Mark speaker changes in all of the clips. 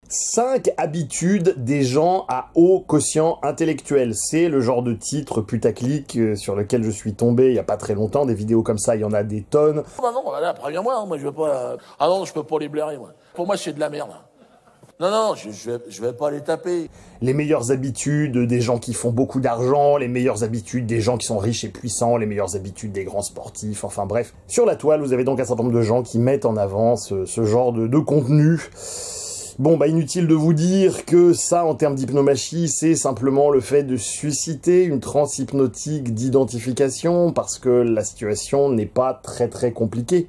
Speaker 1: 5 habitudes des gens à haut quotient intellectuel. C'est le genre de titre putaclic sur lequel je suis tombé il y a pas très longtemps. Des vidéos comme ça, il y en a des tonnes.
Speaker 2: Bah non, là, préviens-moi, hein, moi je veux pas... Ah non, je peux pas les blairer, moi. Pour moi, c'est de la merde. Non, non, je vais pas les taper.
Speaker 1: Les meilleures habitudes des gens qui font beaucoup d'argent, les meilleures habitudes des gens qui sont riches et puissants, les meilleures habitudes des grands sportifs, enfin bref. Sur la toile, vous avez donc un certain nombre de gens qui mettent en avant ce genre de contenu. Bon, bah inutile de vous dire que ça, en termes d'hypnomachie, c'est simplement le fait de susciter une transe hypnotique d'identification, parce que la situation n'est pas très compliquée.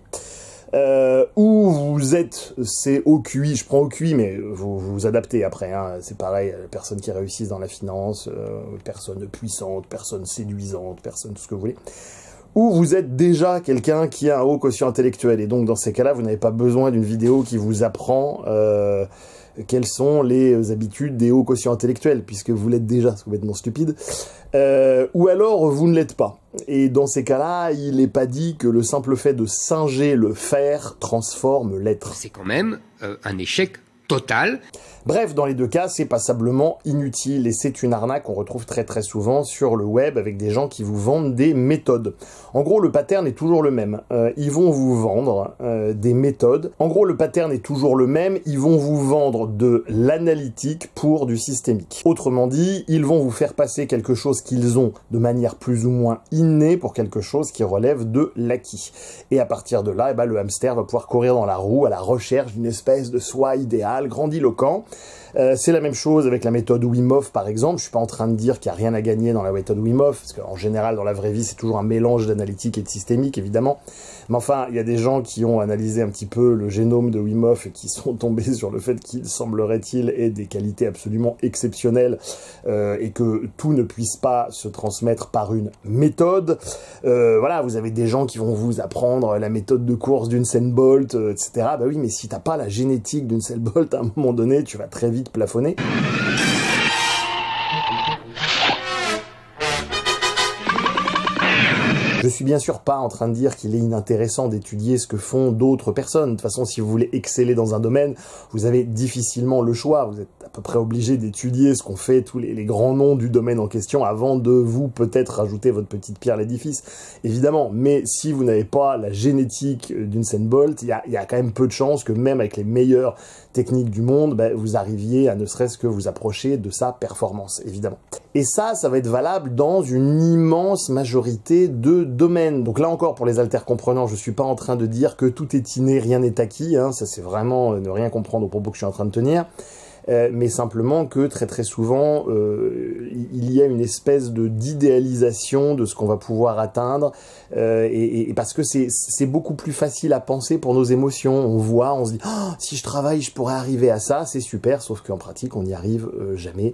Speaker 1: Où vous êtes, c'est au QI, je prends au QI, mais vous vous adaptez après, hein, c'est pareil, personnes qui réussissent dans la finance, personnes puissantes, personnes séduisantes, personnes tout ce que vous voulez, où vous êtes déjà quelqu'un qui a un haut quotient intellectuel, et donc dans ces cas-là, vous n'avez pas besoin d'une vidéo qui vous apprend quelles sont les habitudes des hauts quotients intellectuels, puisque vous l'êtes déjà, c'est complètement stupide, ou alors vous ne l'êtes pas. Et dans ces cas-là, il n'est pas dit que le simple fait de singer le faire transforme l'être.
Speaker 3: C'est quand même un échec total.
Speaker 1: Bref, dans les deux cas, c'est passablement inutile et c'est une arnaque qu'on retrouve très souvent sur le web avec des gens qui vous vendent des méthodes. En gros, le pattern est toujours le même. Ils vont vous vendre des méthodes. En gros, le pattern est toujours le même. Ils vont vous vendre de l'analytique pour du systémique. Autrement dit, ils vont vous faire passer quelque chose qu'ils ont de manière plus ou moins innée pour quelque chose qui relève de l'acquis. Et à partir de là, le hamster va pouvoir courir dans la roue à la recherche d'une espèce de soi idéal, grandiloquent. C'est la même chose avec la méthode Wim Hof par exemple. Je suis pas en train de dire qu'il n'y a rien à gagner dans la méthode Wim Hof, parce qu'en général dans la vraie vie c'est toujours un mélange d'analytique et de systémique évidemment. Mais enfin, il y a des gens qui ont analysé un petit peu le génome de Wim Hof et qui sont tombés sur le fait qu'il semblerait-il ait des qualités absolument exceptionnelles et que tout ne puisse pas se transmettre par une méthode. Voilà, vous avez des gens qui vont vous apprendre la méthode de course d'Usain Bolt, etc. Bah oui, mais si t'as pas la génétique d'Usain Bolt, à un moment donné, tu vas très vite plafonner. Je suis bien sûr pas en train de dire qu'il est inintéressant d'étudier ce que font d'autres personnes. De toute façon, si vous voulez exceller dans un domaine, vous avez difficilement le choix. Vous êtes à peu près obligé d'étudier ce qu'ont fait tous les grands noms du domaine en question avant de vous peut-être rajouter votre petite pierre à l'édifice, évidemment. Mais si vous n'avez pas la génétique d'Usain Bolt, il y a quand même peu de chances que même avec les meilleures techniques du monde, vous arriviez à ne serait-ce que vous approcher de sa performance, évidemment. Et ça va être valable dans une immense majorité de domaines. Donc là encore, pour les haltères-comprenants, je suis pas en train de dire que tout est inné, rien n'est acquis, hein, ça c'est vraiment ne rien comprendre aux propos que je suis en train de tenir. Mais simplement que très souvent, il y a une espèce d'idéalisation de ce qu'on va pouvoir atteindre, et parce que c'est beaucoup plus facile à penser pour nos émotions. On voit, on se dit oh, si je travaille, je pourrais arriver à ça, c'est super, sauf qu'en pratique, on n'y arrive jamais,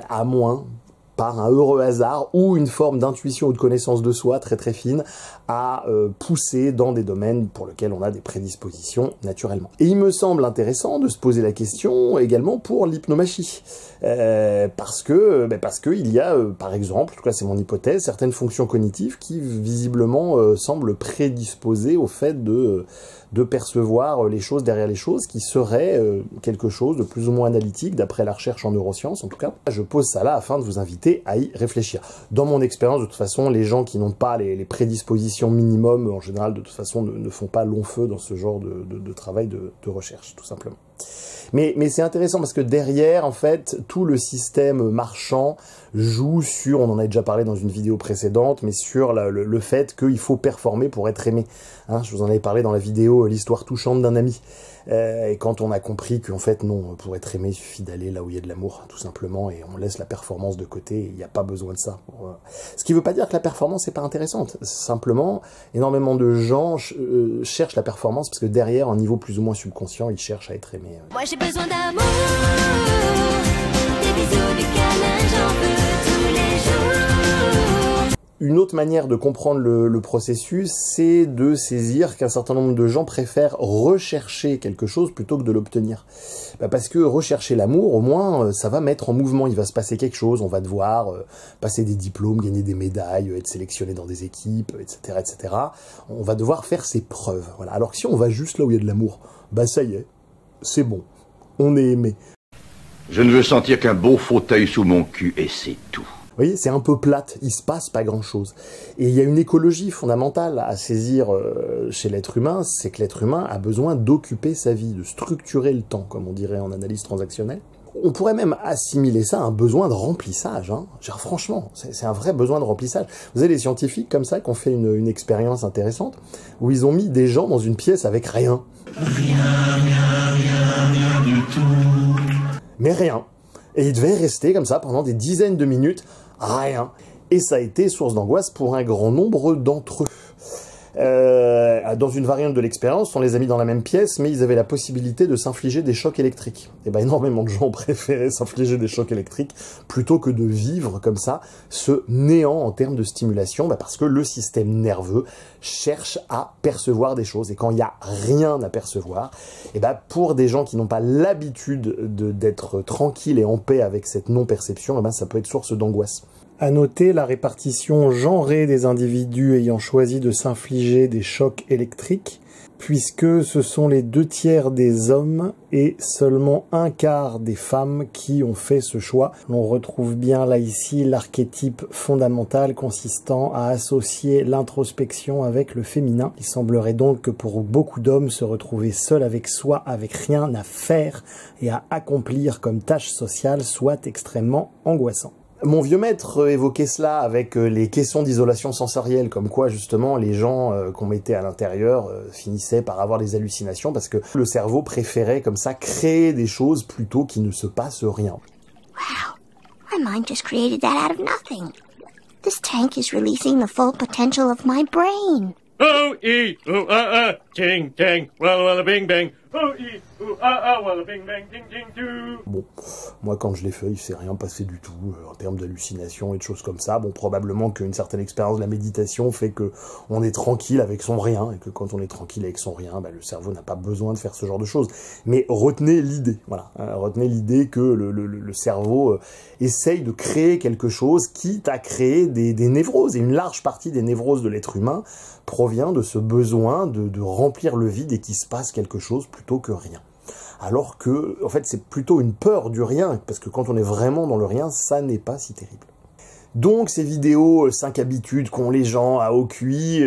Speaker 1: à moins par un heureux hasard ou une forme d'intuition ou de connaissance de soi très fine à pousser dans des domaines pour lesquels on a des prédispositions naturellement. Et il me semble intéressant de se poser la question également pour l'hypnomachie. Parce que il y a, par exemple, en tout cas c'est mon hypothèse, certaines fonctions cognitives qui visiblement semblent prédisposées au fait de percevoir les choses derrière les choses, qui serait quelque chose de plus ou moins analytique, d'après la recherche en neurosciences en tout cas. Je pose ça là afin de vous inviter à y réfléchir. Dans mon expérience, de toute façon, les gens qui n'ont pas les prédispositions minimum, en général, de toute façon, ne font pas long feu dans ce genre de travail de recherche, tout simplement. Mais c'est intéressant parce que derrière, en fait, tout le système marchand joue sur, on en a déjà parlé dans une vidéo précédente, mais sur le fait qu'il faut performer pour être aimé. Hein, je vous en avais parlé dans la vidéo l'histoire touchante d'un ami. Et quand on a compris qu'en fait, non, pour être aimé, il suffit d'aller là où il y a de l'amour, tout simplement, et on laisse la performance de côté, il n'y a pas besoin de ça. Ce qui ne veut pas dire que la performance n'est pas intéressante. Simplement, énormément de gens cherchent la performance parce que derrière, un niveau plus ou moins subconscient, ils cherchent à être aimés.
Speaker 4: Moi j'ai besoin d'amour, des bisous, du câlin, j'en veux tous les jours.
Speaker 1: Une autre manière de comprendre le processus, c'est de saisir qu'un certain nombre de gens préfèrent rechercher quelque chose plutôt que de l'obtenir. Parce que rechercher l'amour, au moins, ça va mettre en mouvement, il va se passer quelque chose, on va devoir passer des diplômes, gagner des médailles, être sélectionné dans des équipes, etc., etc. On va devoir faire ses preuves. Voilà. Alors que si on va juste là où il y a de l'amour, ça y est, c'est bon. on est aimé.
Speaker 5: Je ne veux sentir qu'un beau fauteuil sous mon cul et c'est tout.
Speaker 1: Vous voyez, c'est un peu plate, il se passe pas grand-chose. Et il y a une écologie fondamentale à saisir chez l'être humain, c'est que l'être humain a besoin d'occuper sa vie, de structurer le temps, comme on dirait en analyse transactionnelle. On pourrait même assimiler ça à un besoin de remplissage. Hein. Genre, franchement, c'est un vrai besoin de remplissage. Vous avez des scientifiques comme ça qui ont fait une expérience intéressante, où ils ont mis des gens dans une pièce avec rien. Rien du tout. Mais rien. Et ils devaient rester comme ça pendant des dizaines de minutes, rien. Et ça a été source d'angoisse pour un grand nombre d'entre eux. Dans une variante de l'expérience, on les a mis dans la même pièce, mais ils avaient la possibilité de s'infliger des chocs électriques. Et ben énormément de gens préféraient s'infliger des chocs électriques plutôt que de vivre comme ça ce néant en termes de stimulation, parce que le système nerveux cherche à percevoir des choses. Et quand il n'y a rien à percevoir, et ben pour des gens qui n'ont pas l'habitude d'être tranquilles et en paix avec cette non-perception, ça peut être source d'angoisse. À noter la répartition genrée des individus ayant choisi de s'infliger des chocs électriques, puisque ce sont les 2/3 des hommes et seulement 1/4 des femmes qui ont fait ce choix. On retrouve bien là ici l'archétype fondamental consistant à associer l'introspection avec le féminin. Il semblerait donc que pour beaucoup d'hommes, se retrouver seul avec soi, avec rien à faire et à accomplir comme tâche sociale, soit extrêmement angoissant. Mon vieux maître évoquait cela avec les caissons d'isolation sensorielle, comme quoi justement les gens qu'on mettait à l'intérieur finissaient par avoir des hallucinations parce que le cerveau préférait comme ça créer des choses plutôt qu'il ne se passe rien.
Speaker 6: Wow, my mind just created that out of nothing. This tank is releasing the full potential of my brain.
Speaker 7: Ting, ting, walla walla bing bang. Walla bing bang, ding ding doo.
Speaker 1: Bon, moi quand je l'ai fait, il s'est rien passé du tout en termes d'hallucinations et de choses comme ça. Bon, probablement qu'une certaine expérience de la méditation fait que on est tranquille avec son rien et que quand on est tranquille avec son rien, le cerveau n'a pas besoin de faire ce genre de choses. Mais retenez l'idée, voilà, retenez l'idée que le cerveau essaye de créer quelque chose, quitte à créer des névroses. Et une large partie des névroses de l'être humain provient de ce besoin de remplir le vide et qu'il se passe quelque chose plutôt que rien. Alors que, en fait, c'est plutôt une peur du rien, parce que quand on est vraiment dans le rien, ça n'est pas si terrible. Donc ces vidéos 5 habitudes qu'ont les gens à OQI,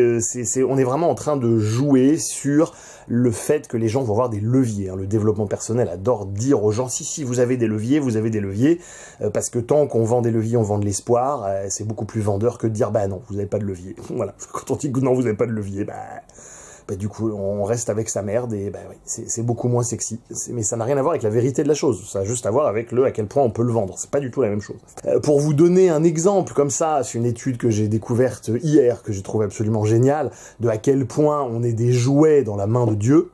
Speaker 1: on est vraiment en train de jouer sur le fait que les gens vont avoir des leviers. Le développement personnel adore dire aux gens si vous avez des leviers, vous avez des leviers, parce que tant qu'on vend des leviers, on vend de l'espoir, c'est beaucoup plus vendeur que de dire non, vous n'avez pas de levier. Voilà, quand on dit que non, vous n'avez pas de levier, du coup, on reste avec sa merde et oui, c'est beaucoup moins sexy. Mais ça n'a rien à voir avec la vérité de la chose. Ça a juste à voir avec à quel point on peut le vendre. C'est pas du tout la même chose. Pour vous donner un exemple comme ça, c'est une étude que j'ai découverte hier, que j'ai trouvé absolument géniale, de à quel point on est des jouets dans la main de Dieu.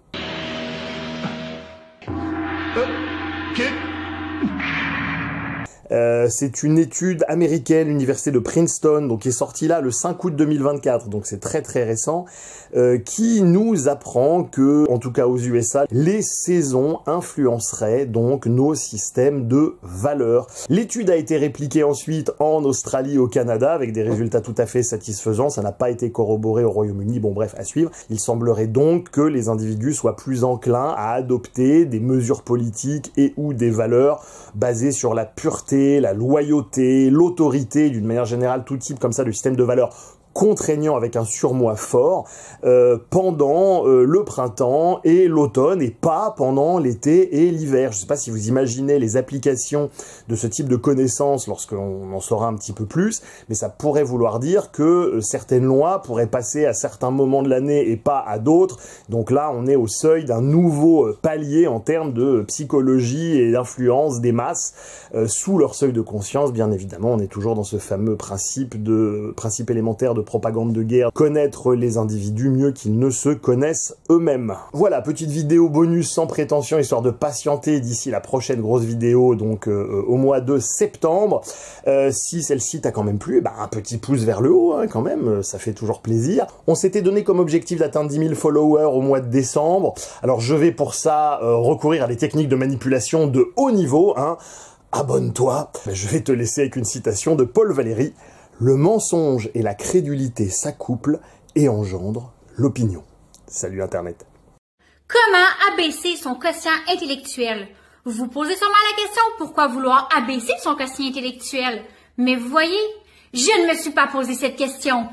Speaker 1: C'est une étude américaine, l'université de Princeton, donc qui est sortie là le 5 août 2024, donc c'est très très récent, qui nous apprend que, en tout cas aux USA, les saisons influenceraient donc nos systèmes de valeurs. L'étude a été répliquée ensuite en Australie, au Canada, avec des résultats tout à fait satisfaisants. Ça n'a pas été corroboré au Royaume-Uni, bon bref, à suivre. Il semblerait donc que les individus soient plus enclins à adopter des mesures politiques et ou des valeurs basées sur la pureté, la loyauté, l'autorité, d'une manière générale, tout type comme ça de système de valeurs contraignant avec un surmoi fort pendant le printemps et l'automne et pas pendant l'été et l'hiver. Je ne sais pas si vous imaginez les applications de ce type de connaissances lorsqu'on en saura un petit peu plus, mais ça pourrait vouloir dire que certaines lois pourraient passer à certains moments de l'année et pas à d'autres. Donc là, on est au seuil d'un nouveau palier en termes de psychologie et d'influence des masses sous leur seuil de conscience. Bien évidemment, on est toujours dans ce fameux principe élémentaire de propagande de guerre, connaître les individus mieux qu'ils ne se connaissent eux-mêmes. Voilà, petite vidéo bonus sans prétention, histoire de patienter d'ici la prochaine grosse vidéo, donc au mois de septembre. Si celle-ci t'a quand même plu, un petit pouce vers le haut, quand même, ça fait toujours plaisir. On s'était donné comme objectif d'atteindre 10 000 followers au mois de décembre. Alors je vais pour ça recourir à des techniques de manipulation de haut niveau, Abonne-toi. Je vais te laisser avec une citation de Paul Valéry. Le mensonge et la crédulité s'accouplent et engendrent l'opinion. Salut Internet.
Speaker 8: Comment abaisser son quotient intellectuel? Vous vous posez sûrement la question pourquoi vouloir abaisser son quotient intellectuel. Mais vous voyez, je ne me suis pas posé cette question.